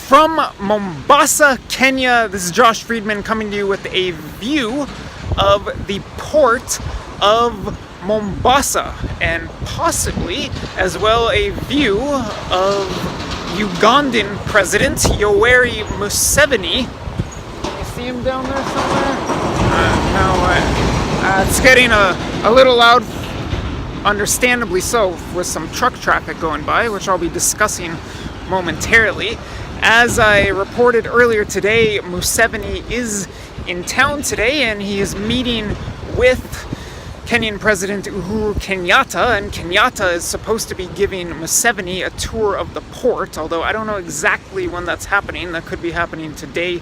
From Mombasa, Kenya, this is Josh Friedman coming to you with a view of the port of Mombasa, and possibly as well a view of Ugandan President Yoweri Museveni. Can you see him down there somewhere? It's getting a little loud, understandably so, with some truck traffic going by, which I'll be discussing momentarily. As I reported earlier today, Museveni is in town today, and he is meeting with Kenyan President Uhuru Kenyatta, and Kenyatta is supposed to be giving Museveni a tour of the port, although I don't know exactly when that's happening. That could be happening today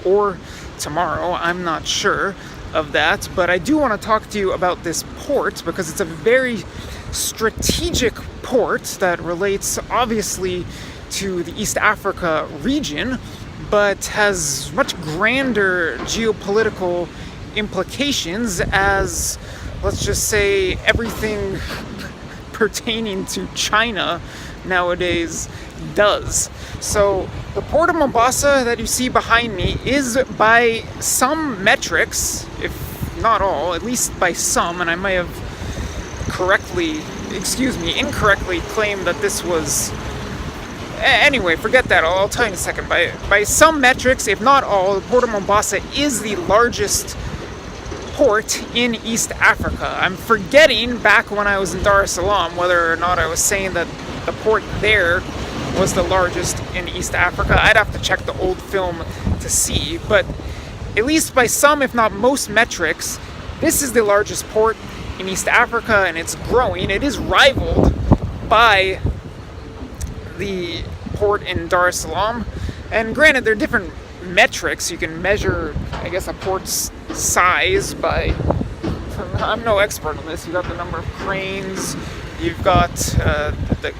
or tomorrow. I'm not sure of that, but I do want to talk to you about this port because it's a very strategic port that relates obviously to the East Africa region, but has much grander geopolitical implications as, let's just say, everything pertaining to China nowadays does. So the port of Mombasa that you see behind me is, by some metrics, if not all, at least by some, and I may have incorrectly claimed that this was. Anyway, forget that. I'll tell you in a second. By some metrics, if not all, the port of Mombasa is the largest port in East Africa. I'm forgetting back when I was in Dar es Salaam whether or not I was saying that the port there was the largest in East Africa. I'd have to check the old film to see, but at least by some, if not most metrics, this is the largest port in East Africa, and it's growing. It is rivaled by the port in Dar es Salaam, and granted, there are different metrics. You can measure, I guess, a port's size by, I'm no expert on this. You've got the number of cranes, you've got the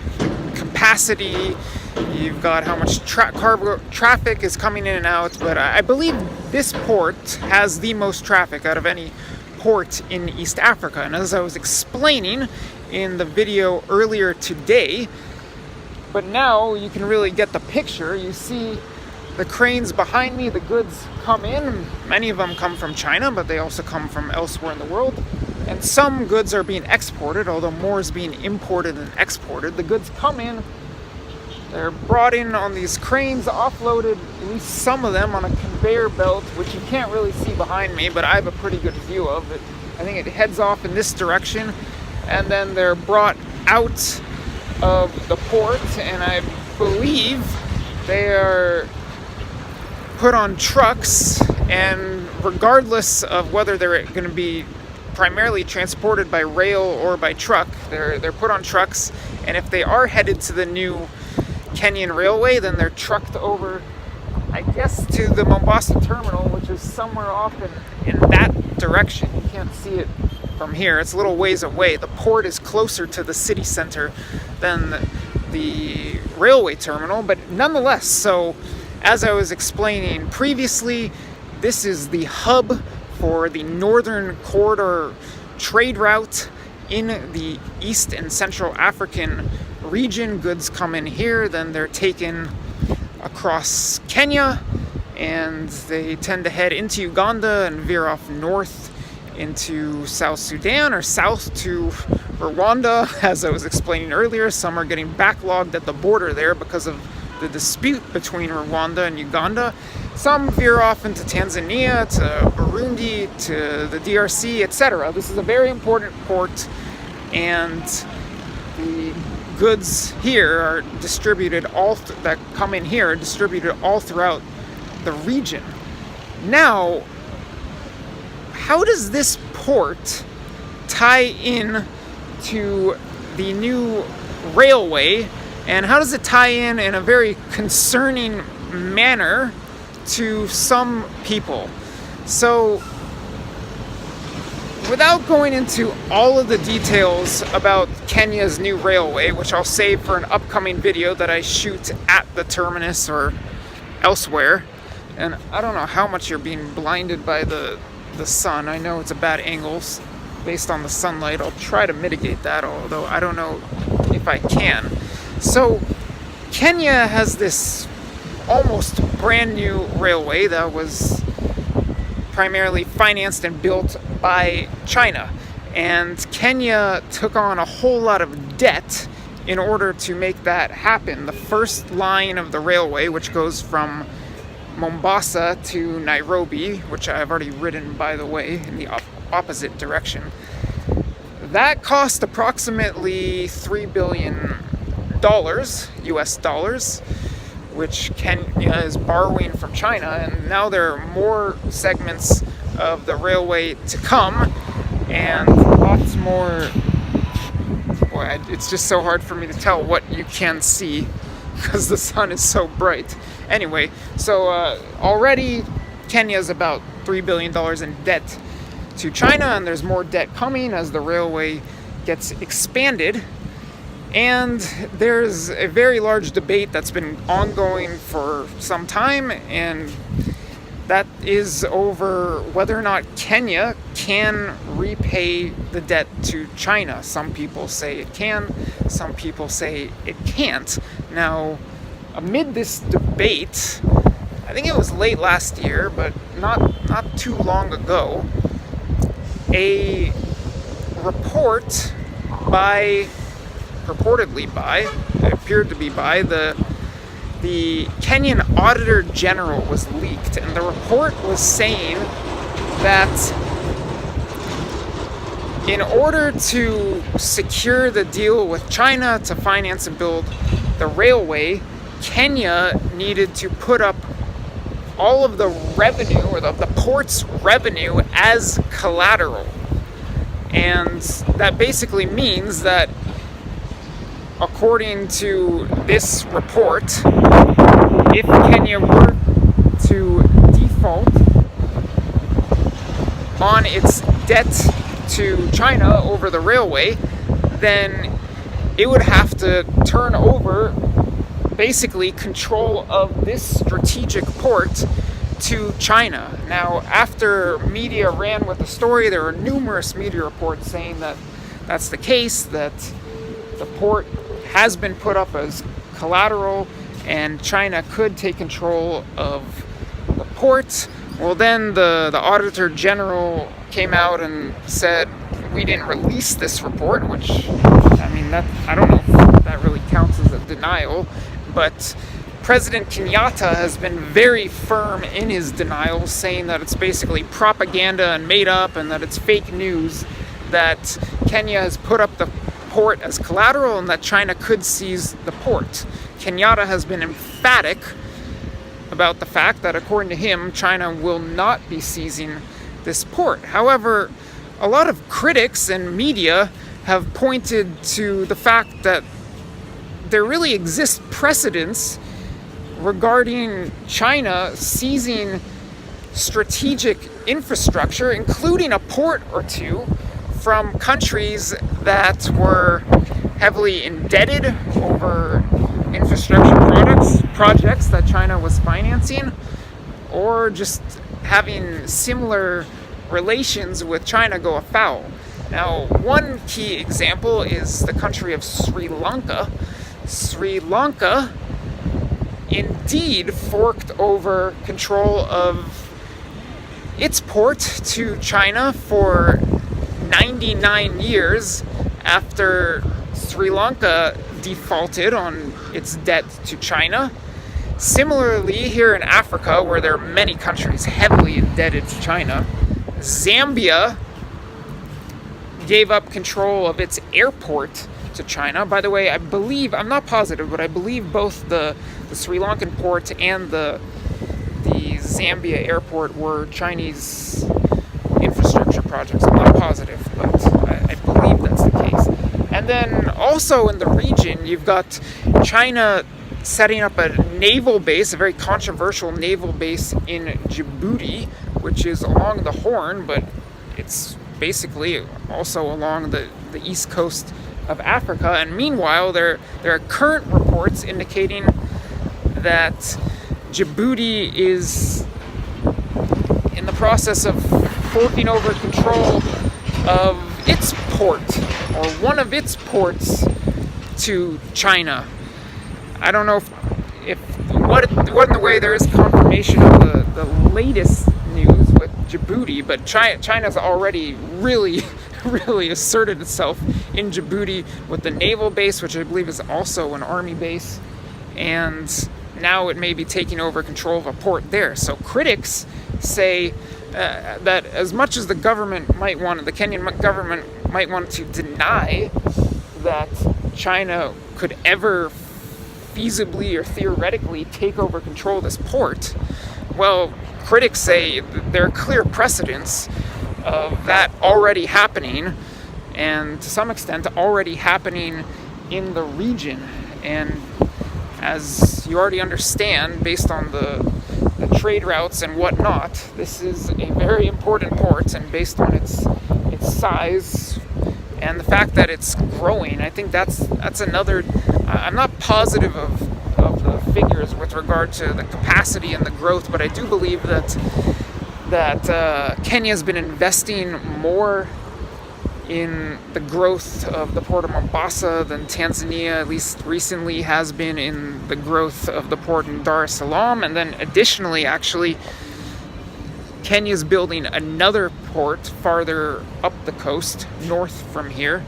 capacity, you've got how much cargo traffic is coming in and out, but I believe this port has the most traffic out of any port in East Africa. And as I was explaining in the video earlier today, but now you can really get the picture. You see the cranes behind me, the goods come in. Many of them come from China, but they also come from elsewhere in the world. And some goods are being exported, although more is being imported than exported. The goods come in, they're brought in on these cranes, offloaded, at least some of them, on a conveyor belt, which you can't really see behind me, but I have a pretty good view of it. I think it heads off in this direction, and then they're brought out of the port, and I believe they are put on trucks, and regardless of whether they're going to be primarily transported by rail or by truck, they're put on trucks, and if they are headed to the new Kenyan railway, then they're trucked over, I guess, to the Mombasa terminal, which is somewhere off in that direction. You can't see it from here. It's a little ways away. The port is closer to the city center than the railway terminal, but nonetheless, so as I was explaining previously, this is the hub for the Northern Corridor trade route in the East and Central African region. Goods come in here, then they're taken across Kenya, and they tend to head into Uganda and veer off north into South Sudan or south to Rwanda. As I was explaining earlier, some are getting backlogged at the border there because of the dispute between Rwanda and Uganda. Some veer off into Tanzania, to Burundi, to the DRC, etc. This is a very important port, and the goods here are distributed that come in here are distributed all throughout the region. Now, how does this port tie in to the new railway, and how does it tie in a very concerning manner to some people? So, without going into all of the details about Kenya's new railway, which I'll save for an upcoming video that I shoot at the terminus or elsewhere, and I don't know how much you're being blinded by the sun. I know it's a bad angle based on the sunlight. I'll try to mitigate that, although I don't know if I can. So Kenya has this almost brand new railway that was primarily financed and built by China. And Kenya took on a whole lot of debt in order to make that happen. The first line of the railway, which goes from Mombasa to Nairobi, which I've already ridden, by the way, in the opposite direction, that cost approximately $3 billion US dollars, which Kenya is borrowing from China. And now there are more segments of the railway to come, and lots more. Boy, it's just so hard for me to tell what you can see because the sun is so bright. Anyway, so already Kenya's about $3 billion in debt to China, and there's more debt coming as the railway gets expanded. And there's a very large debate that's been ongoing for some time, and that is over whether or not Kenya can repay the debt to China. Some people say it can, some people say it can't. Now, amid this debate, I think it was late last year, but not too long ago, a report appeared to be by the Kenyan Auditor General was leaked, and the report was saying that in order to secure the deal with China to finance and build the railway, Kenya needed to put up all of the revenue, or the port's revenue, as collateral. And that basically means that, according to this report, if Kenya were to default on its debt to China over the railway, then it would have to turn over basically control of this strategic port to China. Now, after media ran with the story, there were numerous media reports saying that that's the case, that the port has been put up as collateral and China could take control of the port. Well, then the Auditor General came out and said, we didn't release this report, which, I mean, I don't know if that really counts as a denial, but President Kenyatta has been very firm in his denial, saying that it's basically propaganda and made up, and that it's fake news, that Kenya has put up the port as collateral and that China could seize the port. Kenyatta has been emphatic about the fact that, according to him, China will not be seizing this port. However, a lot of critics and media have pointed to the fact that there really exists precedents regarding China seizing strategic infrastructure, including a port or two, from countries that were heavily indebted over infrastructure projects that China was financing, or just having similar relations with China go afoul. Now, one key example is the country of Sri Lanka. Sri Lanka indeed forked over control of its port to China for 99 years after Sri Lanka defaulted on its debt to China. Similarly, here in Africa, where there are many countries heavily indebted to China, Zambia gave up control of its airport to China. By the way, I believe, I'm not positive, but I believe both the Sri Lankan port and the Zambia airport were Chinese infrastructure projects. I'm not positive, but I believe that's the case. And then also in the region, you've got China setting up a naval base, a very controversial naval base in Djibouti, which is along the Horn, but it's basically also along the east coast of Africa. And meanwhile, there are current reports indicating that Djibouti is in the process of forking over control of its port, or one of its ports, to China. I don't know if what in the way there is confirmation of the latest news with Djibouti, but China's already really really asserted itself in Djibouti with the naval base, which I believe is also an army base, and now it may be taking over control of a port there. So critics say that as much as the Kenyan government might want to deny that China could ever feasibly or theoretically take over control of this port, well, critics say there are clear precedents of that already happening, and to some extent already happening in the region. And as you already understand, based on the trade routes and whatnot, this is a very important port, and based on its size and the fact that it's growing, I think that's another. I'm not positive of the figures with regard to the capacity and the growth, but I do believe that Kenya's been investing more in the growth of the port of Mombasa than Tanzania, at least recently, has been in the growth of the port in Dar es Salaam. And then additionally, actually, Kenya's building another port farther up the coast, north from here.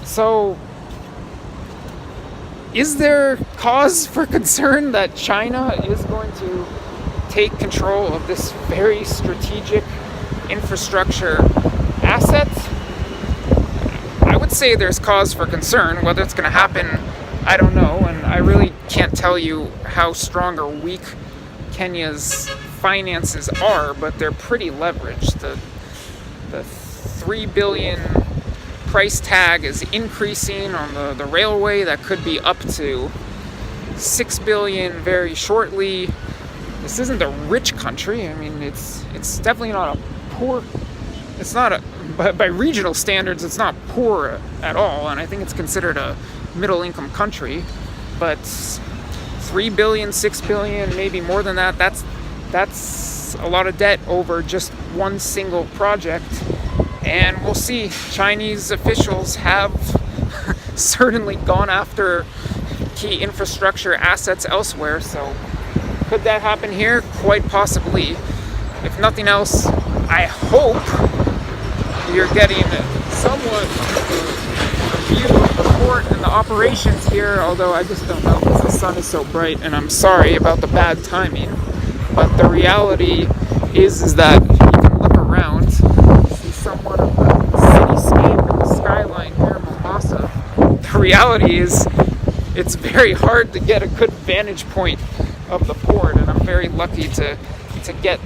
So, is there cause for concern that China is going to take control of this very strategic infrastructure asset? I would say there's cause for concern. Whether it's going to happen, I don't know, and I really can't tell you how strong or weak Kenya's finances are, but they're pretty leveraged. The 3 billion price tag is increasing on the railway. That could be up to 6 billion very shortly. This isn't a rich country. I mean, it's definitely not a poor. It's not a, by regional standards, it's not poor at all, and I think it's considered a middle-income country. But 3 billion, 6 billion, maybe more than that. That's a lot of debt over just one single project. And we'll see. Chinese officials have certainly gone after key infrastructure assets elsewhere. So could that happen here? Quite possibly. If nothing else, I hope you're getting somewhat a view of the port and the operations here, although I just don't know because the sun is so bright, and I'm sorry about the bad timing. But the reality is that you can look around, see somewhat of the cityscape and the skyline here in Mombasa. The reality is it's very hard to get a good vantage point of the port, and I'm very lucky to get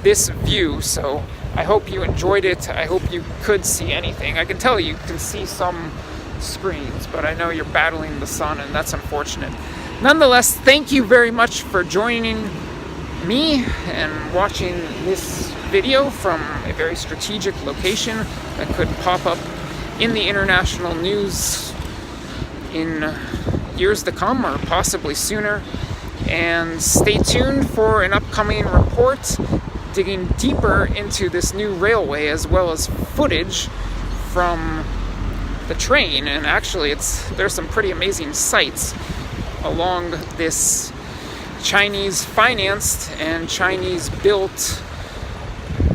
this view. So I hope you enjoyed it. I hope you could see anything. I can tell you can see some screens, but I know you're battling the sun, and that's unfortunate. Nonetheless, thank you very much for joining me and watching this video from a very strategic location that could pop up in the international news in years to come, or possibly sooner. And stay tuned for an upcoming report digging deeper into this new railway, as well as footage from the train. And actually there's some pretty amazing sights along this Chinese financed and Chinese built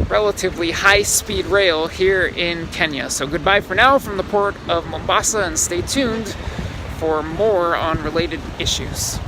relatively high-speed rail here in Kenya. So goodbye for now from the port of Mombasa, and stay tuned for more on related issues.